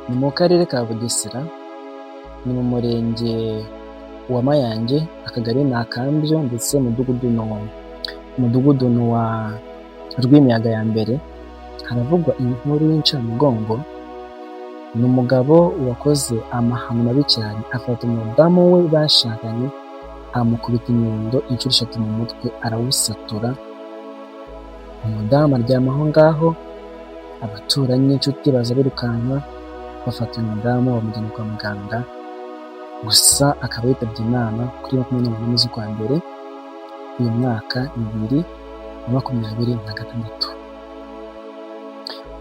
ni mu karere ka Bugesera, ni mu murenge wa Mayange, akagari ni Akambyo, ndetse umudugudu ni wa Rwimiyaga ya mbere. Haravugwa inkuru y'incamugongo. Ni umugabo wakoze amahano mabi cyane, afata umudamu we bashakanye, amukubita inyundo inshuro 3 mu mutwe, arawusatura. Umudamu aryama aho ngaho, abaturanyi n'inshuti baza birukanka, bafata umudamu bamujyana kwa muganga, gusa akaba yitabye Imana kuri 28 z'ukwa mbere uyu mwaka 2026.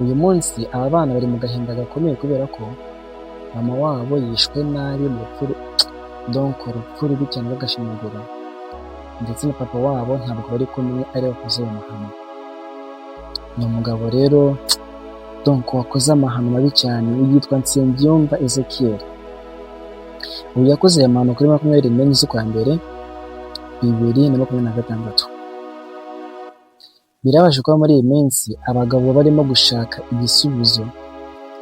Uyu munsi aba bana bari mu gahinda gakomeye kubera ko mama wabo yishwe nabi mu urupfu rubi cyane rw'agashinyaguro, ndetse na papa wabo ntabwo bari kumwe, ari wakoze ayo mahano. Ni umugabo rero wakoze amahano mabi cyane, yitwa Nsengiyumva Ezekiel. Ubu yakoze aya mahano kuri 24 z'ukwa mbere 2026. Birabaje kuba muri iyi minsi abagabo barimo gushaka igisubizo,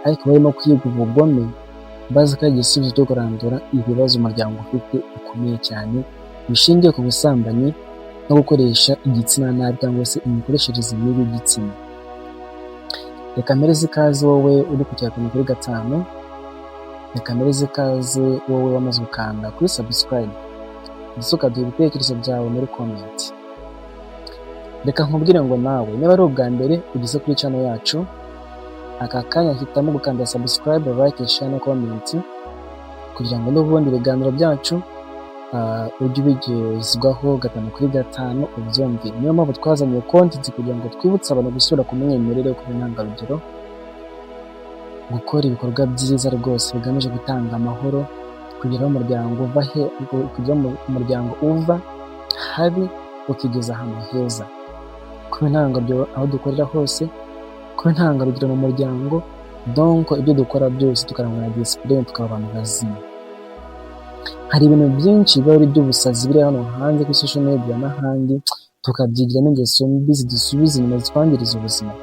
ariko barimo kwiga ubugome, bazi ko igisubizo cyo kurandura ibibazo umuryango ufite bikomeye cyane, bishingiye ku busambanyi no gukoresha igitsina nabi cyangwa se imikoreshereze mibi y'igitsina. Reka mpereze ikaze wowe uri ku cyakora kuri 5, reka mpereze ikaze wowe wamaze gukanda kuri subscribe, ndetse ukaduha ibitekerezo byawe muri comment. Reka nkubwire ngo nawe niba ari ubwa mbere ugeze kuri channel yacu, aka kanya hitamo gukanda subscribe, like, share na comment, kugira ngo n'ubundi ibiganiro byacu ujye ubigezwaho 5 kuri 5 ubyumve. Niyo mpamvu twazanye content kugira ngo twibutse abantu gusura ku mwimerere wo intangarugero, gukora ibikorwa byiza rwose bigamije gutanga amahoro, kugira ngo umuryango uva habi ukigeza ahantu heza. Kuba intangarugero aho dukorera hose, kuba intangarugero mu muryango, ibyo dukora byose tukarangwa na discipline, tukaba abantu bazima. Hari ibintu byinshi biba ari by'ubusazi biri hano hanze kuri social media n'ahandi, tukabyigiramo ingeso mbi zidusubiza inyuma, zitwangiriza ubuzima.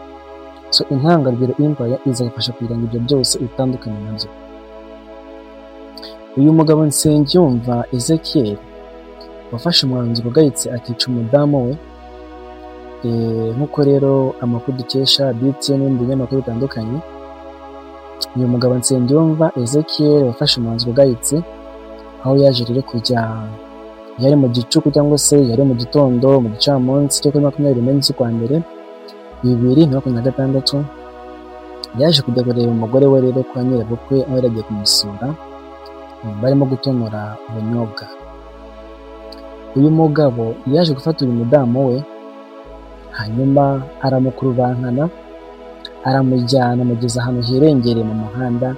So intangarugero Empire izagufasha kugira ibyo byose utandukanye nabyo. Uyu mugabo Nsengiyumva Ezekiel wafashe umwanzuro ugayitse akica umudamu we, nk'uko rero amakuru dukesha BTN n'ibindi binyamakuru bitandukanye. Uyu mugabo Nsengiyumva Ezekiel wafashe umwanzuro ugayitse, aho yaje rero yari mu gicuku cyangwa se yari mu gitondo mu gicamunsi cyo kuri 24 z'ukwa mbere 2026, yaje kujya kureba umugore we rero kwa nyirabukwe, aho yari agiye kumusura, barimo gutonora ubunyobwa. Uyu mugabo yaje gufata uyu mudamu we, hanyuma aramukurubankana, aramujyana amugeza ahantu hirengereye mu muhanda.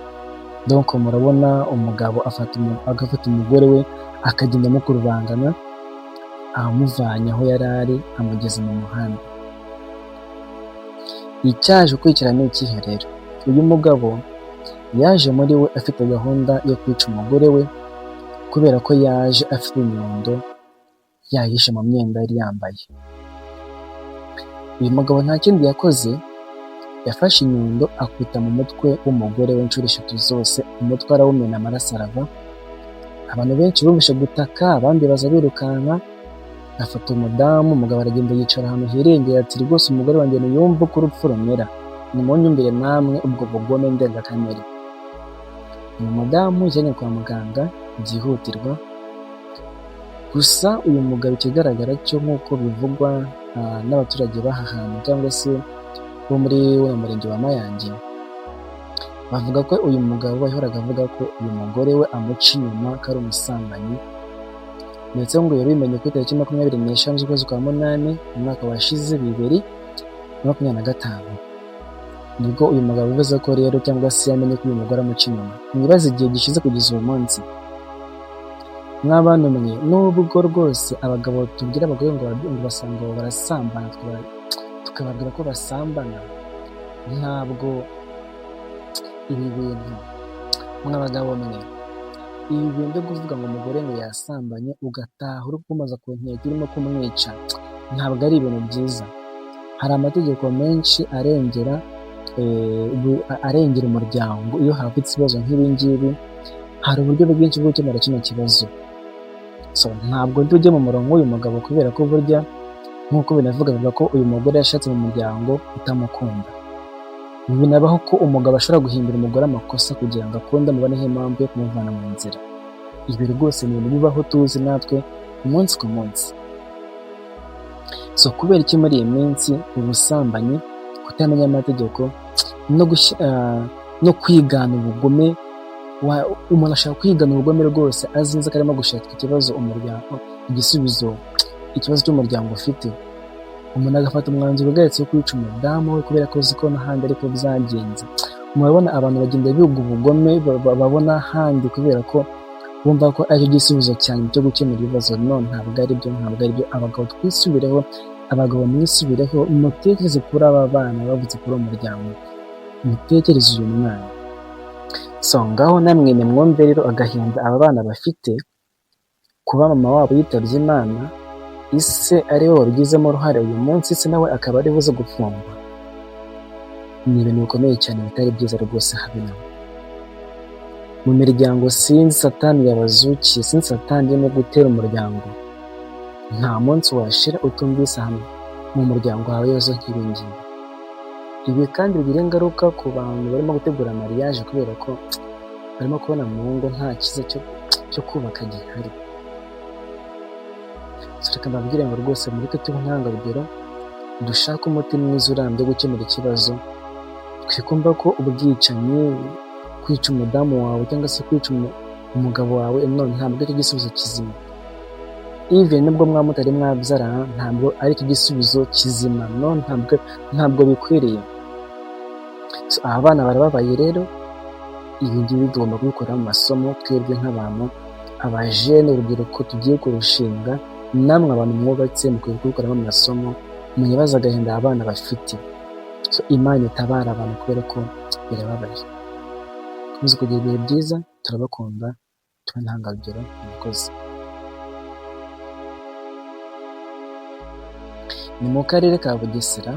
Murabona umugabo agafata umugore we akagenda amukurubangana, amuvanye aho yari ari amugeza mu muhanda. Icyaje ukurikira ni ikihe rero? Uyu mugabo yaje muri we afite gahunda yo kwica umugore we, kubera ko yaje afite inyundo yahishe mu myenda yari yambaye. Uyu mugabo nta kindi yakoze, yafashe inyundo akubita mu mutwe w'umugore we inshuro 3 zose, umutwe arawumena, amaraso arava. Abantu benshi bumvise gutaka, abandi baza birukanka. Afata umudamu, umugabo aragenda yicara ahantu hirengeye, ati rwose umugore wanjye ntiyumva uko urupfu rumera, nimunyumvire namwe ubwo bugome ndengakamere. Uyu mudamu yajyanywe kwa muganga byihutirwa. Gusa uyu mugabo ikigaragara cyo nk'uko bivugwa n'abaturage b'aha hantu cyangwa se bo muri uwo murenge wa Mayange, bavuga ko uyu mugabo yahoraga avuga ko uyu mugore we amuca inyuma, ko ari umusambanyi, ndetse ngo yabimenye ku itariki 25 z'ukwezi kwa 8 mu mwaka washize 2025. Nibwo uyu mugabo bivuze ko rero cyangwa se yamenye ko uyu mugore amuca inyuma. Nibaza igihe gishize kugeza uyu munsi. Mw'abantu mwe, n'ubwo rwose abagabo tubwira abagore ngo basanga barasambana, tukababwira ko basambana, ntabwo ibi bintu mw'abagabo mwe, ibi bintu byo kuvuga ngo umugore ngo yasambanye ugataha uri kumaza ku ntego irimo kumwica, ntabwo ari ibintu byiza. Hari amategeko menshi arengera arengera umuryango iyo havutse ibibazo nk'ibi ngibi. Hari uburyo bwinshi bwo gukemura kino kibazo. So ntabwo ndi ujye mu murongo w'uyu mugabo kubera ko burya nk'uko binavuga ko uyu mugore yashatse mu muryango utamukunda. Binabaho ko umugabo ashobora guhindura umugore amakosa kugira ngo akunde amuboneho impamvu yo kumuvana mu nzira. Ibi rwose ni ibintu bibaho tuzi natwe umunsi ku munsi. So kubera iki muri iyi minsi ubusambanyi, kutamenya amategeko no kwigana ubugome, umuntu ashaka kwigana ubugome rwose azi neza ko arimo gushaka ikibazo cy'umuryango ufite. Umuntu agafata umwanzuro ugayitse wo kwica umudamu we kubera ko uzi ko n'ahandi ariko byagenze. Murabona abantu bagenda biga ubugome babona ahandi kubera ko bumva ko ari igisubizo cyane cyo gukemura ibibazo. No, ntabwo ari byo. Abagabo twisubireho, abagabo mwisubireho, mutekereze kuri aba bana bavutse kuri uwo muryango, mutekereze uyu mwana. So ngaho namwe nimwumve rero agahinda aba bana bafite kuba mama wabo yitabye Imana, ise ari we wabigizemo uruhare uyu munsi, se nawe akaba ari buze gufungwa. Ni ibintu bikomeye cyane bitari byiza rwose habe nawe. Mu miryango sinzi satani yabazukiye, sinzi satani irimo gutera umuryango. Nta munsi washira utumvise hamwe mu muryango wawe ibibazo nk'ibi ngibi. Ibi kandi bigira ingaruka ku bantu barimo gutegura mariage kubera ko barimo kubona mu ngo nta cyiza cyo kubaka gihari. Reka mbabwire ngo rwose mureke tube intangarugero, dushake umuti mwiza urambye wo gukemura ikibazo. Twikumva ko ubwicanyi, kwica umudamu wawe cyangwa se kwica umugabo wawe, none ntabwo ari igisubizo kizima. Even nubwo mwaba mutari mwabyara, ntabwo ari igisubizo kizima. No, ntabwo bikwiriye. So aba bana barababaye rero. Ibi ngibi tugomba kubikora mu masomo, twebwe nk'abantu abajene, urubyiruko tugiye kurushinga. Namwe abantu mwubatse mukwiye kubikoramo mu masomo, munyibaza agahinda abana bafite. So Imana itabara abantu kubera ko birababaye. Muze kugira ibihe byiza, turabakunda, tube intangarugero. Murakoze. Ni mu karere ka Bugesera.